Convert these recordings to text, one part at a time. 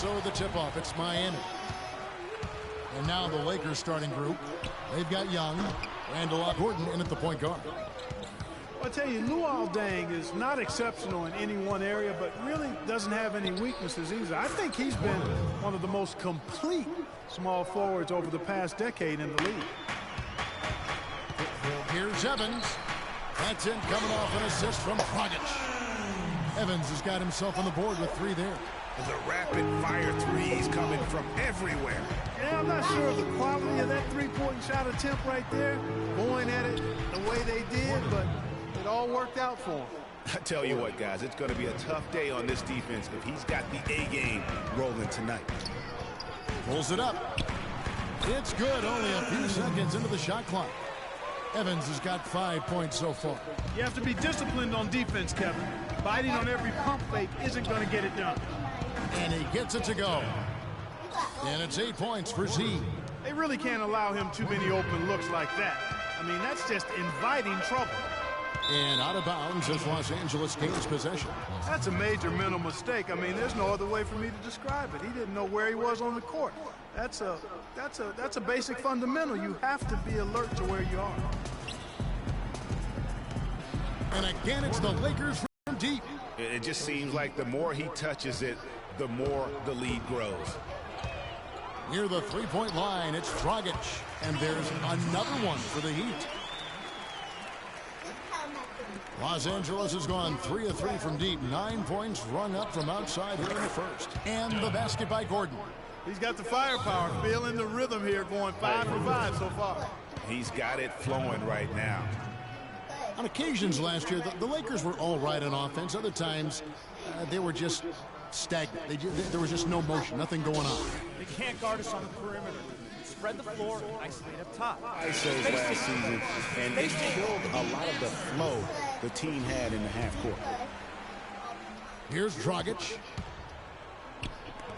so the tip-off, it's Miami. And now the Lakers starting group. They've got Young and Gordon in at the point guard. I tell you, Luol Deng is not exceptional in any one area, but really doesn't have any weaknesses either. I think he's been one of the most complete small forwards over the past decade in the league. Here's Evans. That's in, coming off an assist from Dragic. Evans has got himself on the board with 3 there. The rapid-fire threes coming from everywhere. Yeah, I'm not sure of the quality of that three-point shot attempt right there, going at it the way they did, but it all worked out for him. I tell you what, guys, it's going to be a tough day on this defense if he's got the A-game rolling tonight. Pulls it up. It's good, only a few seconds into the shot clock. Evans has got 5 points so far. You have to be disciplined on defense, Kevin. Biting on every pump fake isn't going to get it done. And he gets it to go. And it's 8 points for Z. They really can't allow him too many open looks like that. I mean, that's just inviting trouble. And out of bounds as Los Angeles gains possession. That's a major mental mistake. I mean, there's no other way for me to describe it. He didn't know where he was on the court. That's a basic fundamental. You have to be alert to where you are. And again, it's the Lakers from deep. It just seems like the more he touches it, the more the lead grows. Near the three-point line, it's Dragic. And there's another one for the Heat. Los Angeles has gone 3 of 3 from deep. 9 points rung up from outside here in the first. And the basket by Gordon. He's got the firepower, feeling the rhythm here, going 5 for 5 so far. He's got it flowing right now. On occasions last year, the Lakers were all right on offense. Other times, they were just stagnant. There was just no motion, nothing going on. They can't guard us on the perimeter. Spread the floor, isolate up top. ISOs last season, and they killed a lot of the flow the team had in the half court. Here's Dragic.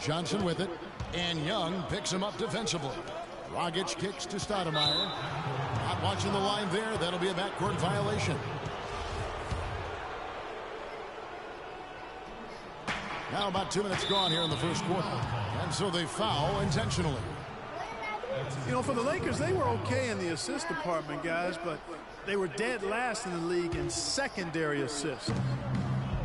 Johnson with it, and Young picks him up defensively. Dragic kicks to Stoudemire. Not watching the line there. That'll be a backcourt violation. Now about 2 minutes gone here in the first quarter. And so they foul intentionally. You know, for the Lakers, they were okay in the assist department, guys, but they were dead last in the league in secondary assists.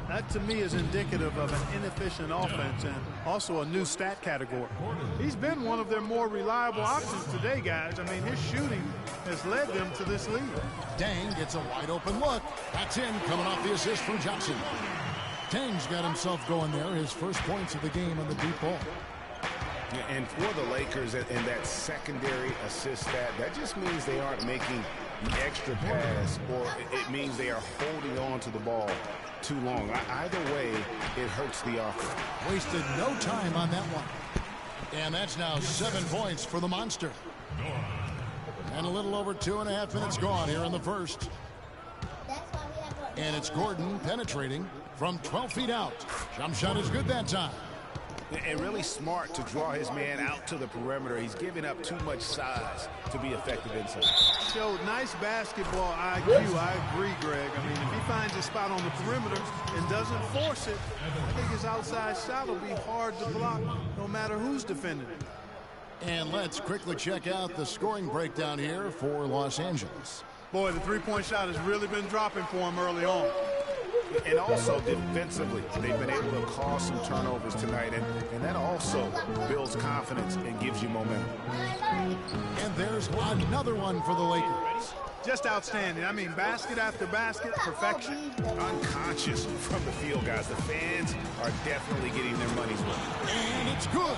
That, to me, is indicative of an inefficient offense and also a new stat category. He's been one of their more reliable options today, guys. I mean, his shooting has led them to this lead. Deng gets a wide-open look. That's in, coming off the assist from Johnson. Deng's got himself going there, his first points of the game on the deep ball. And for the Lakers and that secondary assist stat, that just means they aren't making the extra pass, or it means they are holding on to the ball too long. Either way, it hurts the offense. Wasted no time on that one. And that's now 7 points for the Monster. And a little over 2.5 minutes gone here in the first. And it's Gordon penetrating from 12 feet out. Jump shot is good that time. And really smart to draw his man out to the perimeter. He's giving up too much size to be effective inside. Showed nice basketball IQ. I agree, Greg. I mean, if he finds a spot on the perimeter and doesn't force it, I think his outside shot will be hard to block no matter who's defending it. And let's quickly check out the scoring breakdown here for Los Angeles. Boy, the three-point shot has really been dropping for him early on. And also defensively, they've been able to cause some turnovers tonight, and that also builds confidence and gives you momentum. And there's another one for the Lakers. Just outstanding. I mean, basket after basket, perfection. Unconscious from the field, guys. The fans are definitely getting their money's worth. And it's good.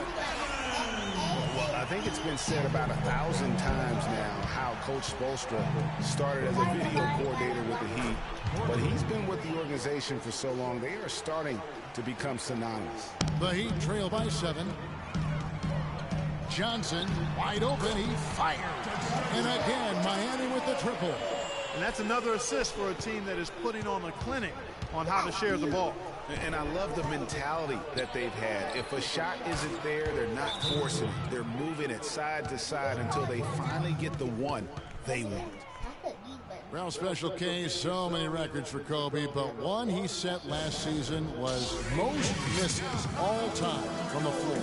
Well, I think it's been said about 1,000 times now how Coach Spoelstra started as a video coordinator with the Heat, but he's been with the organization for so long, they are starting to become synonymous. The Heat trail by 7. Johnson wide open, he fired. And again, Miami with the triple. And that's another assist for a team that is putting on a clinic on how to share the ball. And I love the mentality that they've had. If a shot isn't there, they're not forcing it. They're moving it side to side until they finally get the one they want. Well, Special K, so many records for Kobe, but one he set last season was most misses all time from the floor.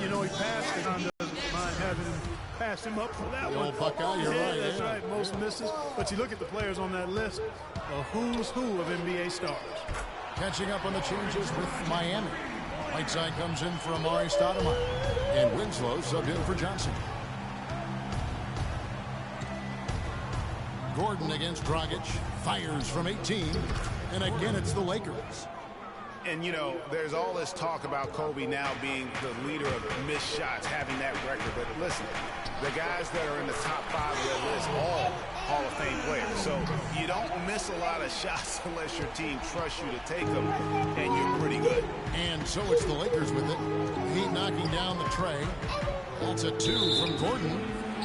You know, he passed it on, doesn't mind having him pass him up for that one. Old Buckeye, you're right. That's right, most misses. But you look at the players on that list, a who's who of NBA stars. Catching up on the changes with Miami. Whiteside comes in for Amari Stoudemire, and Winslow subbed in for Johnson. Gordon against Dragic, fires from 18, and again it's the Lakers. And, you know, there's all this talk about Kobe now being the leader of missed shots, having that record. But listen, the guys that are in the top 5 of that list, all Hall of Fame players. So you don't miss a lot of shots unless your team trusts you to take them, and you're pretty good. And so it's the Lakers with it. Heat knocking down the tray. That's a 2 from Gordon.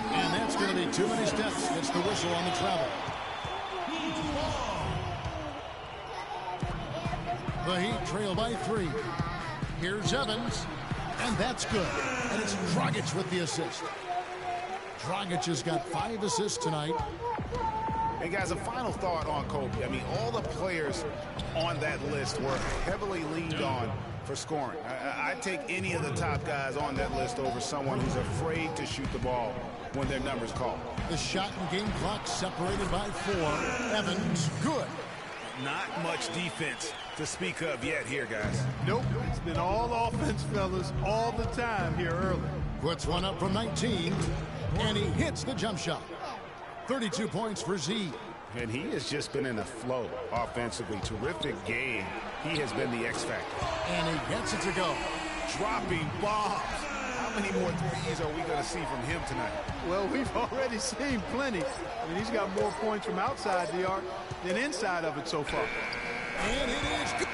And that's going to be too many steps. It's the whistle on the travel. The Heat trail by 3. Here's Evans. And that's good. And it's Dragic with the assist. Dragic has got 5 assists tonight. And guys, a final thought on Kobe. I mean, all the players on that list were heavily leaned on for scoring. I'd take any of the top guys on that list over someone who's afraid to shoot the ball when their number's called. The shot and game clock separated by 4. Evans, good. Not much defense to speak of yet here, guys. Nope, it's been all offense, fellas, all the time here early. Puts one up from 19, and he hits the jump shot. 32 points for Z. And he has just been in a flow offensively. Terrific game. He has been the X factor. And he gets it to go. Dropping bombs. How many more threes are we going to see from him tonight? Well, we've already seen plenty. I mean, he's got more points from outside the arc than inside of it so far. And it is good.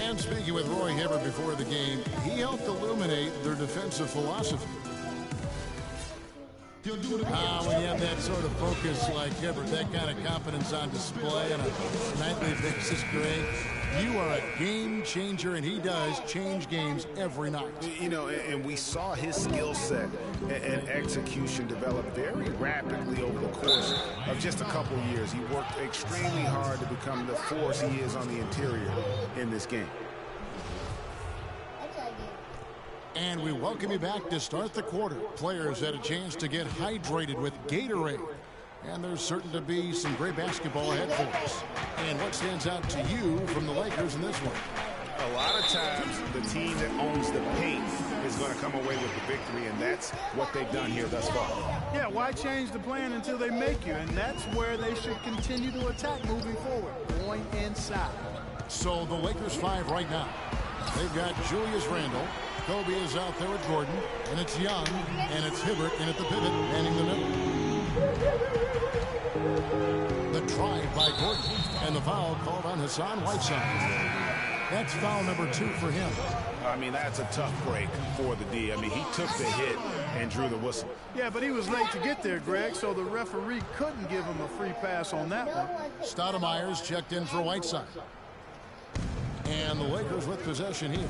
And speaking with Roy Hibbert before the game, he helped illuminate their defensive philosophy. When you have that sort of focus like Hibbert, that kind of confidence on display on a nightly basis, Greg, you are a game changer, and he does change games every night. You know, and we saw his skill set and execution develop very rapidly over the course of just a couple of years. He worked extremely hard to become the force he is on the interior in this game. And we welcome you back to start the quarter. Players had a chance to get hydrated with Gatorade. And there's certain to be some great basketball ahead for us. And what stands out to you from the Lakers in this one? A lot of times, the team that owns the paint is going to come away with the victory, and that's what they've done here thus far. Yeah, why change the plan until they make you? And that's where they should continue to attack moving forward, going inside. So the Lakers 5 right now. They've got Julius Randle. Kobe is out there with Gordon, and it's Young, and it's Hibbert in at the pivot, manning the middle. The drive by Gordon, and the foul called on Hassan Whiteside. That's foul number 2 for him. I mean, that's a tough break for the D. I mean, he took the hit and drew the whistle. Yeah, but he was late to get there, Greg, so the referee couldn't give him a free pass on that one. Stoudemire's checked in for Whiteside. And the Lakers with possession here.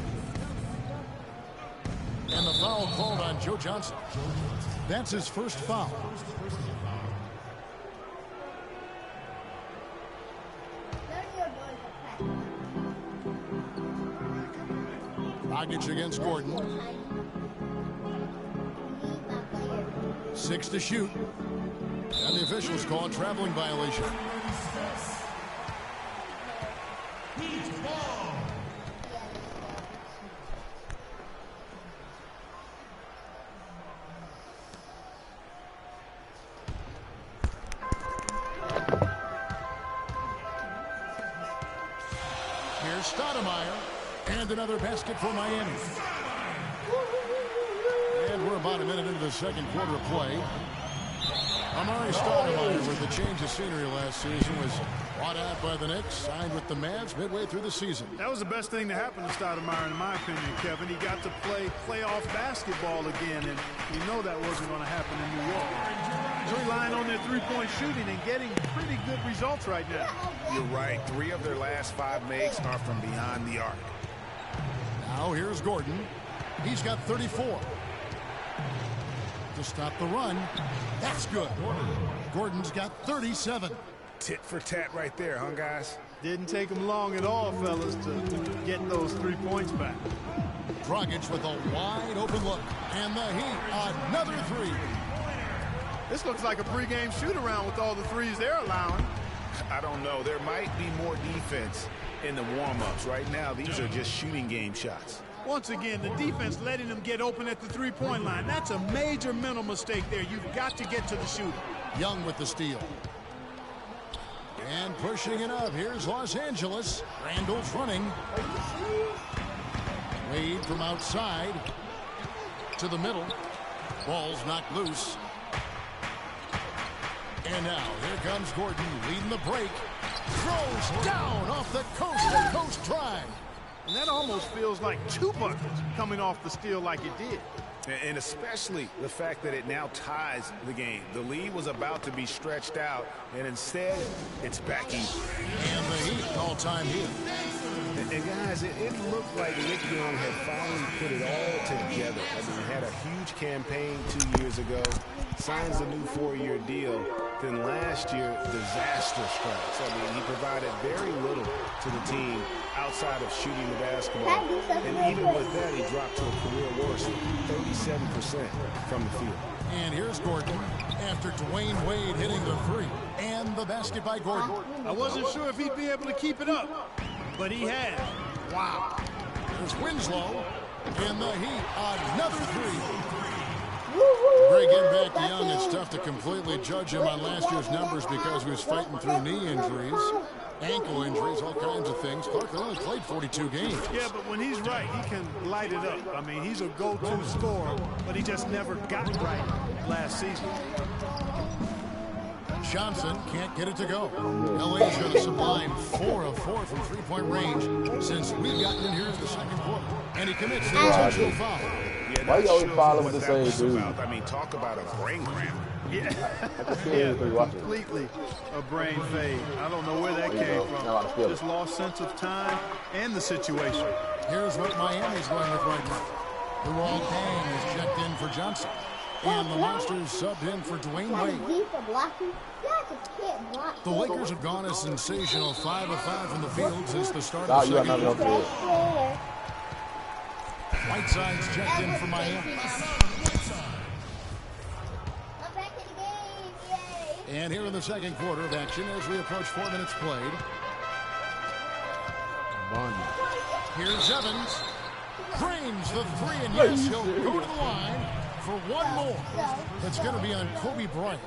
And the foul called on Joe Johnson. That's his first foul. Dragic against Gordon. 6 to shoot. And the officials call a traveling violation. Here's Stoudemire, and another basket for Miami. And we're about a minute into the second quarter of play. Amari Stoudemire, with the change of scenery last season, was bought out by the Knicks, signed with the Mavs midway through the season. That was the best thing to happen to Stoudemire, in my opinion, Kevin. He got to play playoff basketball again, and you know that wasn't going to happen in New York. He's relying on their three-point shooting and getting pretty good results right now. You're right. 3 of their last 5 makes are from beyond the arc. Now here's Gordon. He's got 34. To to stop the run. That's good. Gordon's got 37. Tit for tat right there, huh, guys? Didn't take him long at all, fellas, to get those 3 points back. Dragic with a wide open look. And the Heat, another three. This looks like a pregame shoot-around with all the threes they're allowing. I don't know. There might be more defense in the warm-ups. Right now, these are just shooting game shots. Once again, the defense letting them get open at the three-point line. That's a major mental mistake there. You've got to get to the shooter. Young with the steal. And pushing it up. Here's Los Angeles. Randall's running. Wade from outside to the middle. Ball's knocked loose. And now here comes Gordon leading the break. Throws down off the coast-to-coast drive. And that almost feels like 2 buckets coming off the steal like it did. And especially the fact that it now ties the game. The lead was about to be stretched out, and instead, it's back even. And the Heat all-time Heat. And guys, it looked like Nick Young had finally put it all together. I mean, he had a huge campaign 2 years ago, signs a new 4-year deal. Then last year, disaster strikes. I mean, he provided very little to the team outside of shooting the basketball. And even with that, he dropped to a career worst, 37% from the field. And here's Gordon after Dwayne Wade hitting the three. And the basket by Gordon. I wasn't sure if he'd be able to keep it up, but he has. Wow. There's Winslow. And the Heat, another three. Greg, getting back to Young, it's tough to completely judge him on last year's numbers because he was fighting through knee injuries, ankle injuries, all kinds of things. Clark only played 42 games. Yeah, but when he's right, he can light it up. I mean, he's a go-to scorer, but he just never got right last season. Johnson can't get it to go. LA's got a sublime 4 of 4 from three-point range since we've gotten in here in the second quarter. And he commits the intentional foul. Yeah, why you always follow the same dude? I mean, talk about a brain cramp. Yeah, completely a brain fade. I don't know where that came from. Just lost sense of time and the situation. Here's what Miami's going with right now. Luol Deng is checked in for Johnson. And the Monsters subbed in for Dwayne Wade. The Lakers have gone a sensational 5 of 5 from the field since the start of the second quarter. Whiteside's checked in for Miami. And here in the second quarter of action as we approach 4 minutes played. Here's Evans. Drains the three, and yes, he'll go to the line for one more. It's going to be on Kobe Bryant.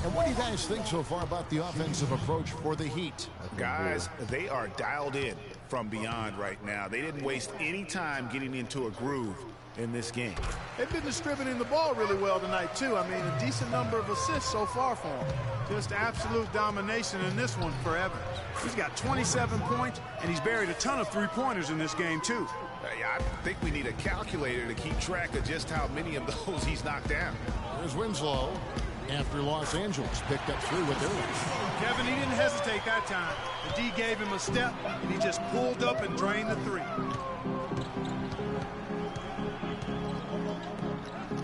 And what do you guys think so far about the offensive approach for the Heat? Guys, they are dialed in from beyond right now. They didn't waste any time getting into a groove in this game. They've been distributing the ball really well tonight, too. I mean, a decent number of assists so far for them. Just absolute domination in this one for Evans. He's got 27 points, and he's buried a ton of three-pointers in this game, too. I think we need a calculator to keep track of just how many of those he's knocked down. There's Winslow after Los Angeles picked up 3 with their lead. Kevin, he didn't hesitate that time. The D gave him a step, and he just pulled up and drained the three.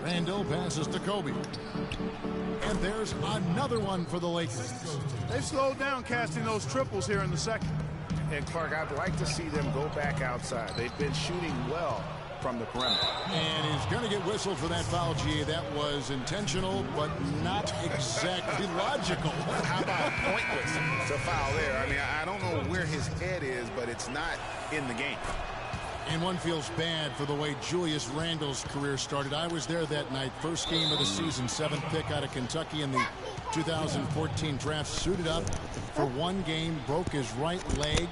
Randall passes to Kobe. And there's another one for the Lakers. They've slowed down casting those triples here in the second. And Clark, I'd like to see them go back outside. They've been shooting well from the perimeter. And he's going to get whistled for that foul, G. That was intentional, but not exactly logical. How about pointless? It's a foul there. I mean, I don't know where his head is, but it's not in the game. And one feels bad for the way Julius Randle's career started. I was there that night. First game of the season, 7th pick out of Kentucky in the 2014 draft. Suited up for one game, broke his right leg.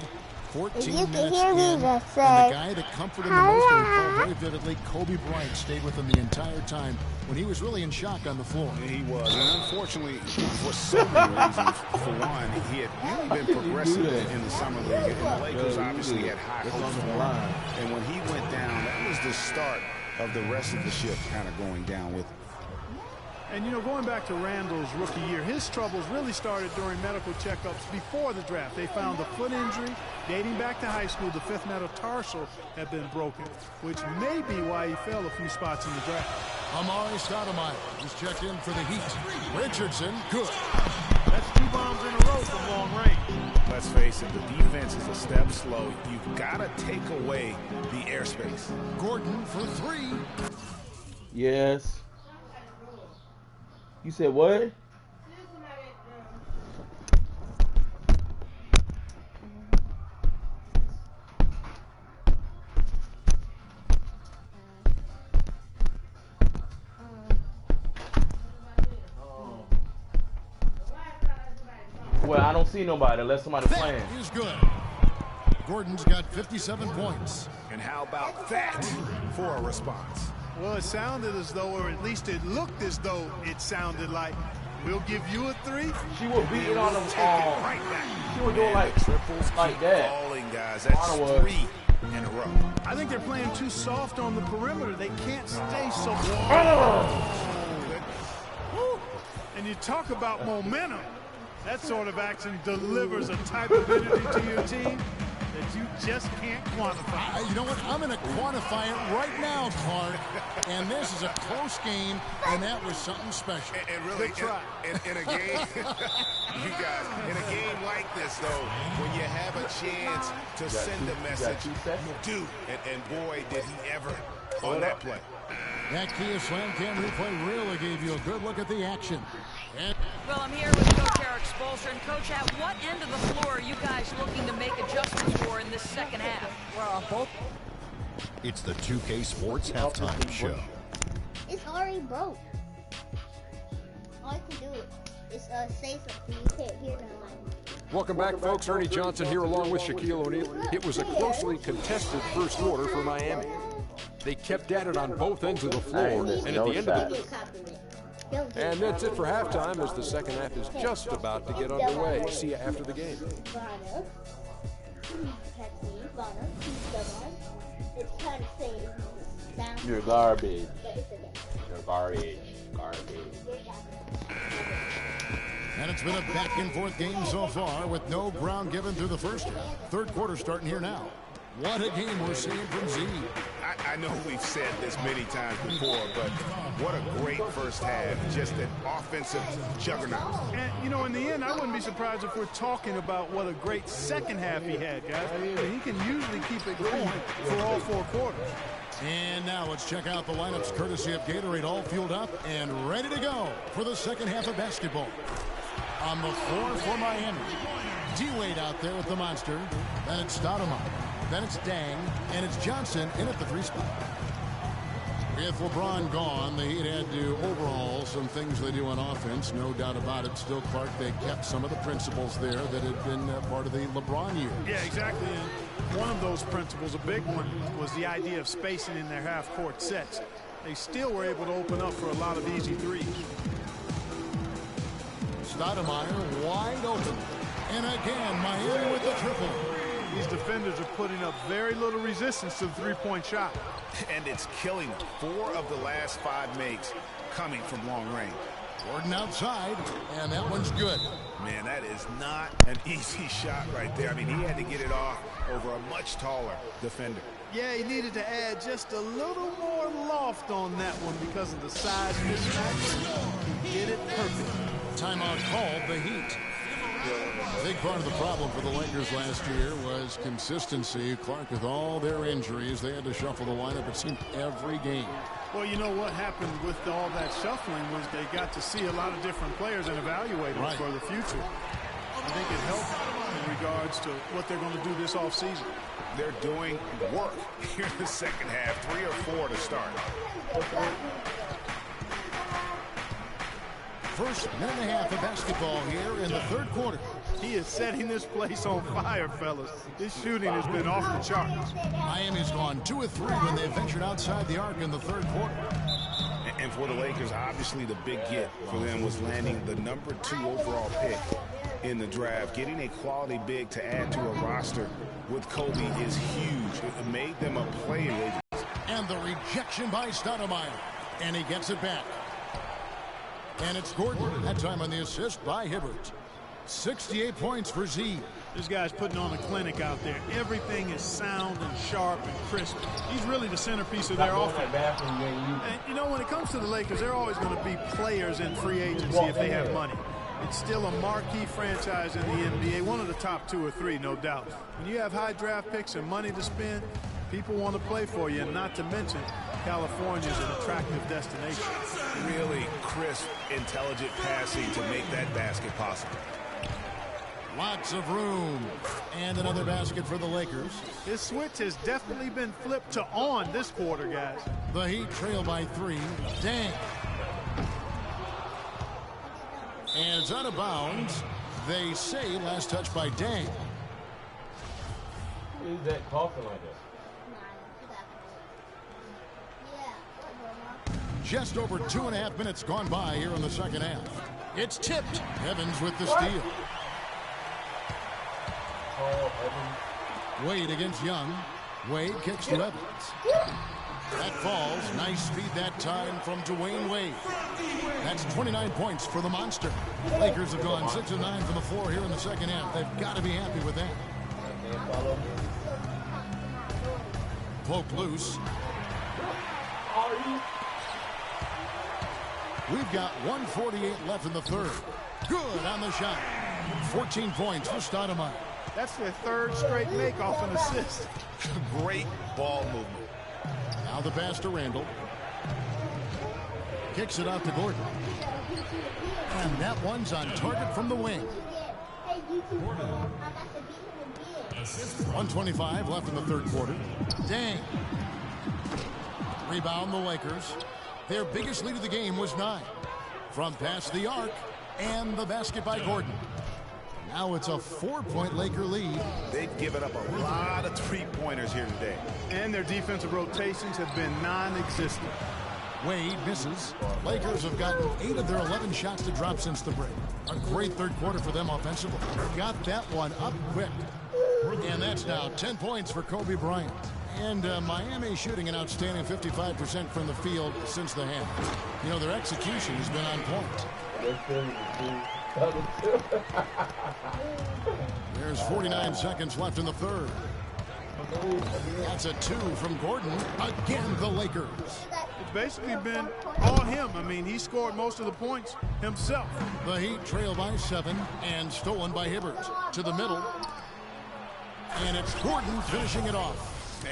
14 minutes in, and the guy that comforted him the most, I recall very vividly, Kobe Bryant, stayed with him the entire time when he was really in shock on the floor. He was, and unfortunately, for so many reasons. For one, he had really been progressive in the summer league, and the Lakers obviously had high hopes for him. And when he went down, that was the start of the rest of the ship kind of going down with him. And, you know, going back to Randall's rookie year, his troubles really started during medical checkups before the draft. They found a foot injury dating back to high school. The fifth metatarsal had been broken, which may be why he fell a few spots in the draft. Amari Stoudemire is checked in for the Heat. Richardson, good. That's 2 bombs in a row from long range. Let's face it, the defense is a step slow. You've got to take away the airspace. Gordon for 3. Yes. You said what? Well, I don't see nobody unless somebody's playing. That is good. Gordon's got 57 points. And how about that for a response? Well, it sounded as though, or at least it looked as though it sounded like, we'll give you a 3. She was beating on them all. Right back. She was doing like Triples like keep that. falling, guys. That's Vonna was. 3 in a row. I think they're playing too soft on the perimeter. They can't stay so Woo. And you talk about momentum. That sort of action delivers a type of energy to your team that you just can't quantify. You know what? I'm going to quantify it right now, Clark. And this is a close game, and that was something special. And really, in a game, you guys, in a game like this, though, when you have a chance to send a message, you do. And boy, did he ever on that play. That Kia Slam Cam replay really gave you a good look at the action. And well, I'm here with Coach Eric Spoelstra. And Coach, at what end of the floor are you guys looking to make adjustments for in this second half? Well, both. It's the 2K Sports Halftime Show. It's already broke. All you can do is say something. You can't hear them. Welcome back, folks. Ernie Johnson here along with Shaquille O'Neal. It was a closely contested first quarter for Miami. They kept at it on both ends of the floor, and at the end of it. And that's it for halftime as the second half is just about to get underway. See you after the game. You're garbage. You're garbage. And it's been a back-and-forth game so far with no ground given through the first half. Third quarter starting here now. What a game we're seeing from Z. I know we've said this many times before, but what a great first half. Just an offensive juggernaut. And, you know, in the end, I wouldn't be surprised if we're talking about what a great second half he had, guys. He can usually keep it going for all 4 quarters. And now let's check out the lineups courtesy of Gatorade, all fueled up and ready to go for the second half of basketball. On the floor for Miami, D-Wade out there with the monster. Then it's Stoudemire. Then it's Dang. And it's Johnson in at the 3 spot. With LeBron gone, the Heat had to overhaul some things they do on offense. No doubt about it. Still, Clark, they kept some of the principles there that had been part of the LeBron years. Yeah, exactly. And one of those principles, a big one, was the idea of spacing in their half-court sets. They still were able to open up for a lot of easy threes. Stoudemire wide open. And again, Miami with the triple. These defenders are putting up very little resistance to the three-point shot. And it's killing them. 4 of the last 5 makes coming from long range. Gordon outside, and that one's good. Man, that is not an easy shot right there. I mean, he had to get it off over a much taller defender. Yeah, he needed to add just a little more loft on that one because of the size mismatch. He did it perfect. Timeout called the Heat. A big part of the problem for the Lakers last year was consistency. Clark, with all their injuries, they had to shuffle the lineup, it seemed, every game. Well, you know what happened with all that shuffling was they got to see a lot of different players and evaluate them for the future. I think it helped in regards to what they're going to do this offseason. They're doing work here in the second half, 3 or 4 to start. First minute and a half of basketball here in the third quarter. He is setting this place on fire, fellas. His shooting has been off the charts. Miami's gone 2 of 3 when they ventured outside the arc in the third quarter. And for the Lakers, obviously the big get for them was landing the number 2 overall pick in the draft. Getting a quality big to add to a roster with Kobe is huge. It made them a playing agent. And the rejection by Stoudemire. And he gets it back. And it's Gordon. That time on the assist by Hibbert. 68 points for Z. This guy's putting on a clinic out there. Everything is sound and sharp and crisp. He's really the centerpiece of their offense. And, you know, when it comes to the Lakers, they're always going to be players in free agency if they have money. It's still a marquee franchise in the NBA, one of the top 2 or 3, no doubt. When you have high draft picks and money to spend, people want to play for you, and not to mention California is an attractive destination. Really crisp, intelligent passing to make that basket possible. Lots of room. And another basket for the Lakers. This switch has definitely been flipped to on this quarter, guys. The Heat trail by 3. Dang. And it's out of bounds. They say last touch by Dang. Who is that coughing like that? Just over 2.5 minutes gone by here in the second half. It's tipped. Evans with the steal. Wade against Young. Wade kicks to Evans. That falls. Nice speed that time from Dwayne Wade. That's 29 points for the Monster. Lakers have gone 6 of 9 from the floor here in the second half. They've got to be happy with that. Poke loose. We've got 1:48 left in the third. Good on the shot. 14 points for Stoudemire. That's their 3rd straight make off an assist. Great ball movement. Now the pass to Randall. Kicks it out to Gordon. And that one's on target from the wing. 1:25 left in the third quarter. Dang. Rebound the Lakers. Their biggest lead of the game was 9. From past the arc, and the basket by Gordon. Now it's a 4-point Laker lead. They've given up a lot of three-pointers here today. And their defensive rotations have been non-existent. Wade misses. Lakers have gotten 8 of their 11 shots to drop since the break. A great third quarter for them offensively. Got that one up quick. And that's now 10 points for Kobe Bryant. And Miami shooting an outstanding 55% from the field since the half. You know, their execution has been on point. There's 49 seconds left in the third. That's a 2 from Gordon. Again, the Lakers. It's basically been all him. I mean, he scored most of the points himself. The Heat trail by 7 and stolen by Hibbert. To the middle. And it's Gordon finishing it off.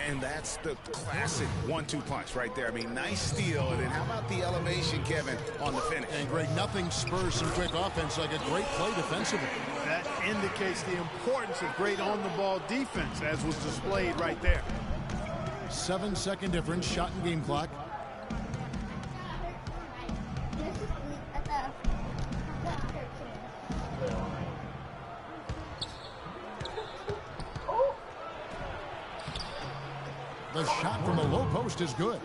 And that's the classic 1-2 punch right there. I mean, nice steal. And then how about the elevation, Kevin, on the finish? And Greg, nothing spurs some quick offense like a great play defensively. That indicates the importance of great on-the-ball defense, as was displayed right there. 7-second difference, shot and game clock. The shot from a low post is good.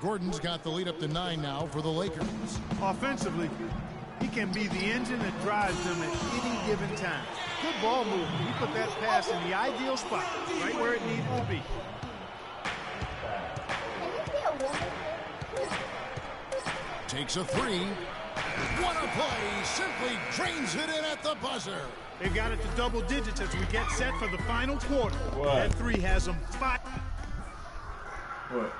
Gordon's got the lead up to 9 now for the Lakers. Offensively, he can be the engine that drives them at any given time. Good ball movement. He put that pass in the ideal spot, right where it needed to be. Takes a 3. What a play. Simply drains it in at the buzzer. They've got it to double digits as we get set for the final quarter. What? That 3 has them fight. What?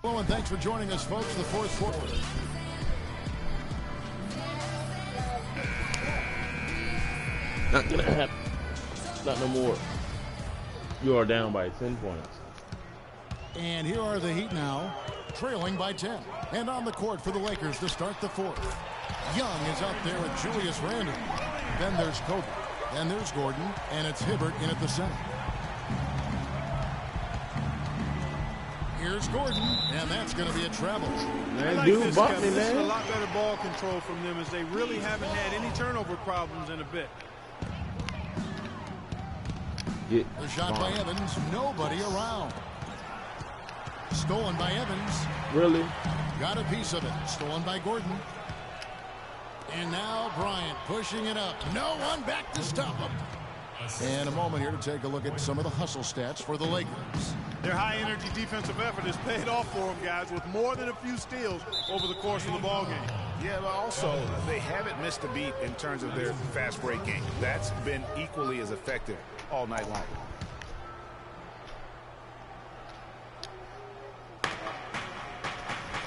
Well, and thanks for joining us, folks. The fourth quarter. Not gonna happen. Not no more. You are down by 10 points. And here are the Heat now, trailing by 10. And on the court for the Lakers to start the fourth. Young is out there with Julius Randle. Then there's Kobe. Then there's Gordon. And it's Hibbert in at the center. Here's Gordon, and that's going to be a travel. Man, like dude, this, bumped me, This is a man. lot better ball control from them, as they really haven't had any turnover problems in a bit. Get The shot by Evans, nobody around. Stolen by Evans. Really? Got a piece of it. Stolen by Gordon. And now Bryant pushing it up. No one back to stop him. And a moment here to take a look at some of the hustle stats for the Lakers. Their high-energy defensive effort has paid off for them, guys, with more than a few steals over the course of the ballgame. Yeah, but also they haven't missed a beat in terms of their fast break game. That's been equally as effective all night long.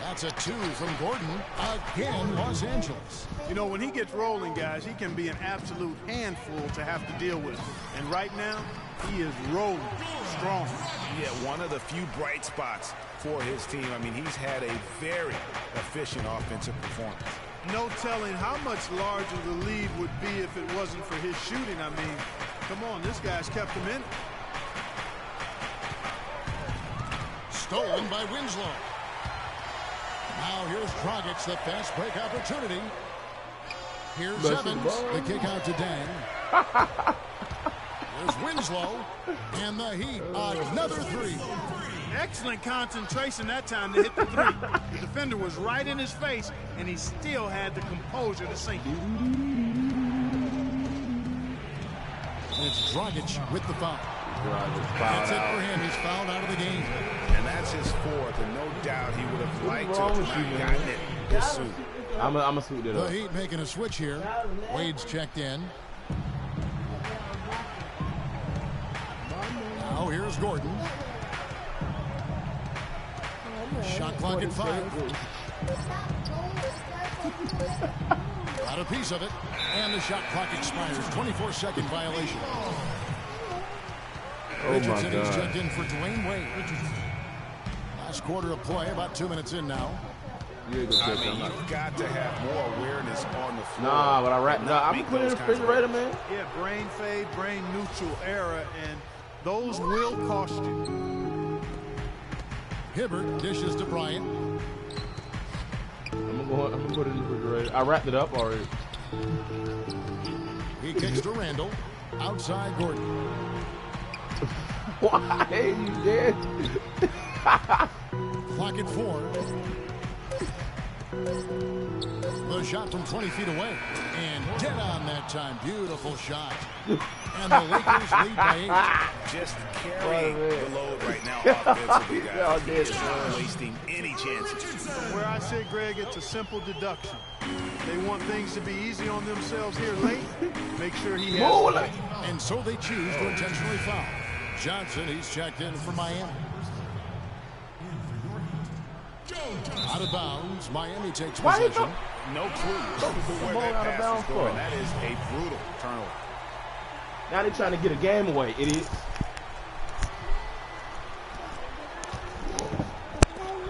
That's a 2 from Gordon. Again, Los Angeles. You know, when he gets rolling, guys, he can be an absolute handful to have to deal with. And right now, he is rolling strong. Yeah, one of the few bright spots for his team. I mean, he's had a very efficient offensive performance. No telling how much larger the lead would be if it wasn't for his shooting. I mean, come on, this guy's kept him in it. Stolen by Winslow. Now here's Dragic, the fast break opportunity. Here's Evans, the kick out to Dang. There's Winslow, and the Heat, another 3. Excellent concentration that time to hit the 3. The defender was right in his face, and he still had the composure to sink it. It's Dragic with the foul. That's it for him. He's fouled out of the game. And that's his 4th, and no doubt he would have liked to have gotten it this soon. I'm a suit it up. The Heat making a switch here. Wade's checked in. Now here's Gordon. Shot clock at 5. Got a piece of it. And the shot clock expires. 24-second violation. Richardson is checked in for Dwayne Wade. Last quarter of play, about 2 minutes in now. I mean, you've got to have more awareness on the floor. Nah, but I'm putting in the refrigerator, man. Yeah, brain fade, brain neutral error, and those will cost you. Hibbert dishes to Bryant. I'm gonna put it in the refrigerator. I wrapped it up already. He kicks to Randall. Outside Gordon. Why you dead? Clock at 4. The shot from 20 feet away. And dead on that time. Beautiful shot. And the Lakers lead by 8. Just carrying the load right now offensively, guys. He is not wasting any chances. Where I say, Greg, it's a simple deduction. They want things to be easy on themselves here late. Make sure he has it. And so they choose to intentionally foul. Johnson, he's checked in for Miami. Out of bounds, Miami takes possession. No clue where that pass is going. That is a brutal turnover. Now they're trying to get a game away, idiots.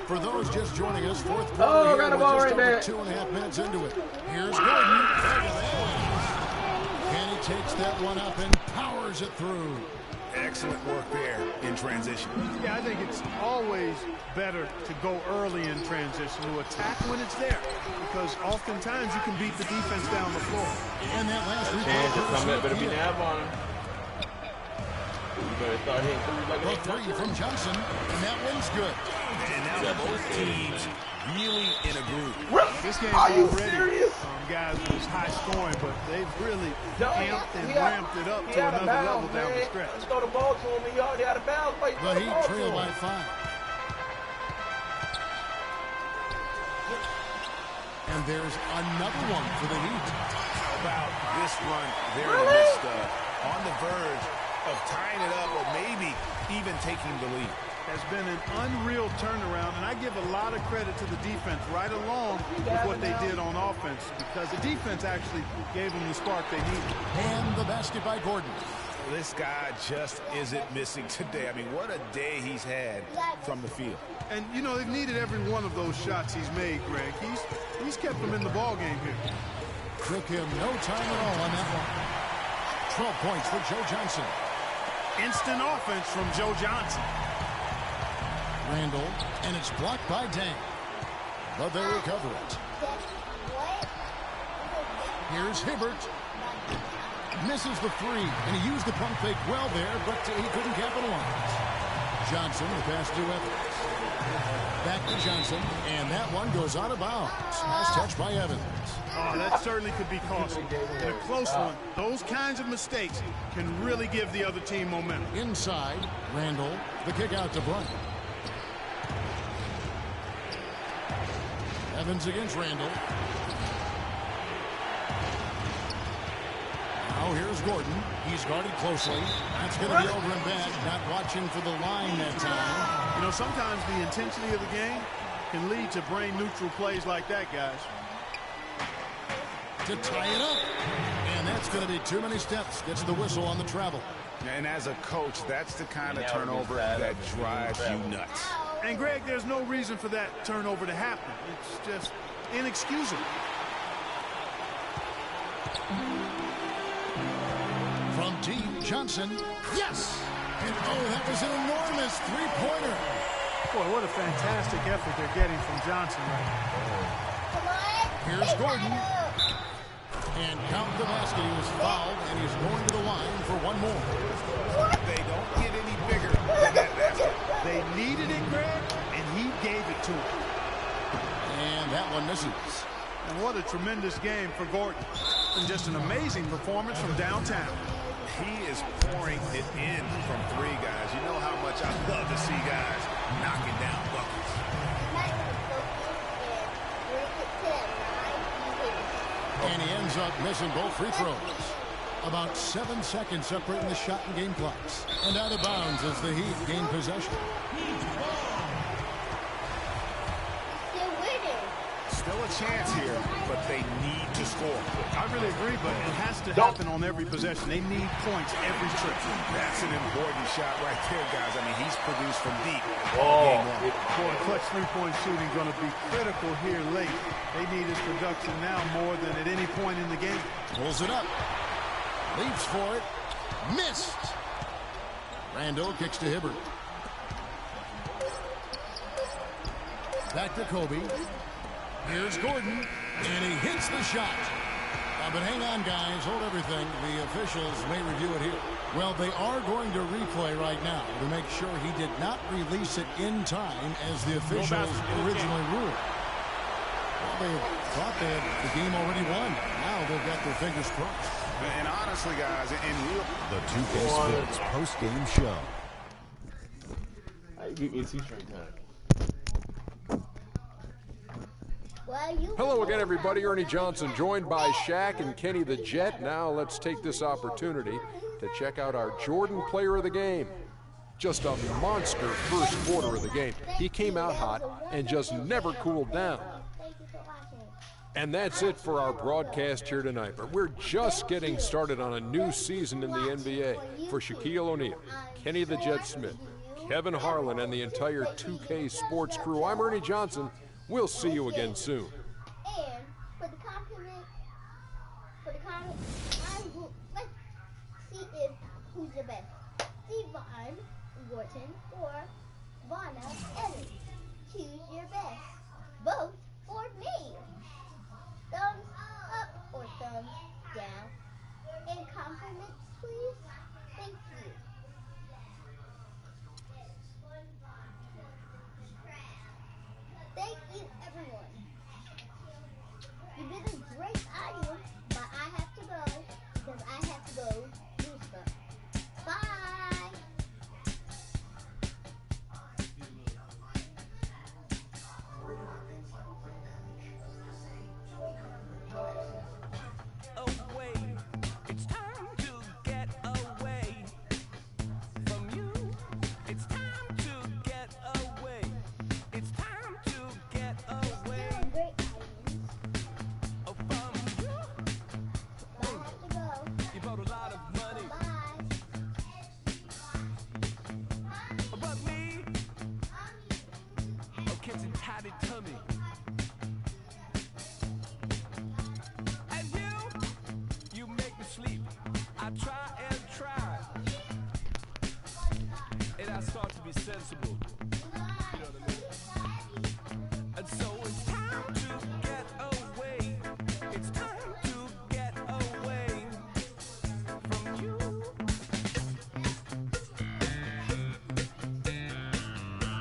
For those just joining us, 4th quarter here, got the we're ball just right there. 2.5 minutes into it. Here's Gordon. And he takes that one up and powers it through. Excellent work there in transition. Yeah, I think it's always better to go early in transition, to attack when it's there, because oftentimes you can beat the defense down the floor. And that last Better be Davon. You better start hitting threes like a 3 from Johnson, and that one's good. And now both teams really in a groove. This game you already, serious? guys, was high scoring, but they've really amped and ramped it up to another level down the stretch. Let's throw the ball to him. He already out of bounds. The Heat trail by 5. And there's another one for the Heat. How about this run there in the midst of, on the verge of tying it up or maybe even taking the lead? Has been an unreal turnaround, and I give a lot of credit to the defense right along with what they did on offense, because the defense actually gave them the spark they needed. And the basket by Gordon. This guy just isn't missing today. I mean, what a day he's had from the field. And, you know, they've needed every one of those shots he's made, Greg. He's kept them in the ball game here. Took him no time at all on that one. 12 points for Joe Johnson. Instant offense from Joe Johnson. Randall, and it's blocked by Dang. But they recover it. Here's Hibbert. Misses the 3, and he used the pump fake well there, but he couldn't capitalize. Johnson, the pass to Evans. Back to Johnson, and that one goes out of bounds. Nice touch by Evans. Oh, that certainly could be costly. In a close one, those kinds of mistakes can really give the other team momentum. Inside, Randall, the kick out to Bryant. Evans against Randall. Now here's Gordon. He's guarded closely. That's going to be over and back. Not watching for the line that time. You know, sometimes the intensity of the game can lead to brain-neutral plays like that, guys. To tie it up. And that's going to be too many steps. Gets the whistle on the travel. And as a coach, that's the kind of turnover that drives you nuts. And, Greg, there's no reason for that turnover to happen. It's just inexcusable. From deep, Johnson. Yes! And oh, that was an enormous three-pointer. Boy, what a fantastic effort they're getting from Johnson right now. Here's Gordon. And count the basket. He was fouled, and he's going to the line for one more. They don't get any bigger than that basket. They needed it, Greg, and he gave it to them. And that one misses. And what a tremendous game for Gordon. And just an amazing performance from downtown. He is pouring it in from three, guys. You know how much I love to see guys knocking down buckets. And he ends up missing both free throws. About 7 seconds separating the shot and game clocks. And out of bounds as the Heat gain possession. Still a chance here, but they need to score. I really agree, but it has to happen on every possession. They need points every trip. That's an important shot right there, guys. I mean, he's produced from deep. Boy, clutch three-point shooting going to be critical here late. They need his production now more than at any point in the game. Pulls it up. Leaps for it. Missed. Randall kicks to Hibbert. Back to Kobe. Here's Gordon, and he hits the shot. But hang on, guys. Hold everything. The officials may review it here. Well, they are going to replay right now to make sure he did not release it in time as the officials originally ruled. Well, they thought they had the game already won. Now they've got their fingers crossed. And honestly, guys, in real... The 2K Sports post-game show. You beat me 2 straight times. Hello again, everybody. Ernie Johnson, joined by Shaq and Kenny the Jet. Now let's take this opportunity to check out our Jordan player of the game. Just a monster first quarter of the game. He came out hot and just never cooled down. And that's it for our broadcast here tonight. But we're just getting started on a new season in the NBA. For Shaquille O'Neal, Kenny the Jet Smith, Kevin Harlan, and the entire 2K Sports crew, I'm Ernie Johnson. We'll see you again soon. And for the compliment, let's see if who's the best. Davon, Gorton, or Vonna, Evans. Choose your best. Vote for me. Thumbs up or thumbs down. And compliments, please. Thank you. Thank you, everyone. You've been a great audience, but I have to go because I have to go do stuff. Bye. Away. It's time to get away from you. It's time to get away. It's time to get away from you. You bought a lot of money, but me, I'm catching tidy tummy. And you make me sleep. I try and try, and I start to be sensible. You know what I mean? And so it's time to get away. It's time to get away from you.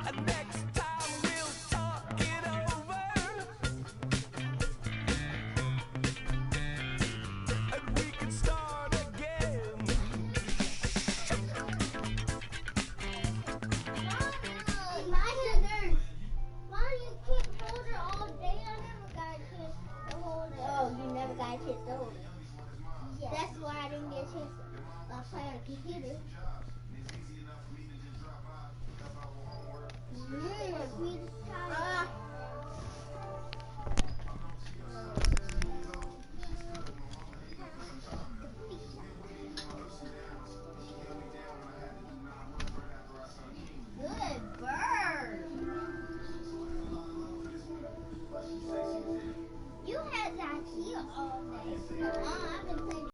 And next time shoulder. That's why I didn't get a chance to play on the computer. Good bird. You had that here all day. I've been playing.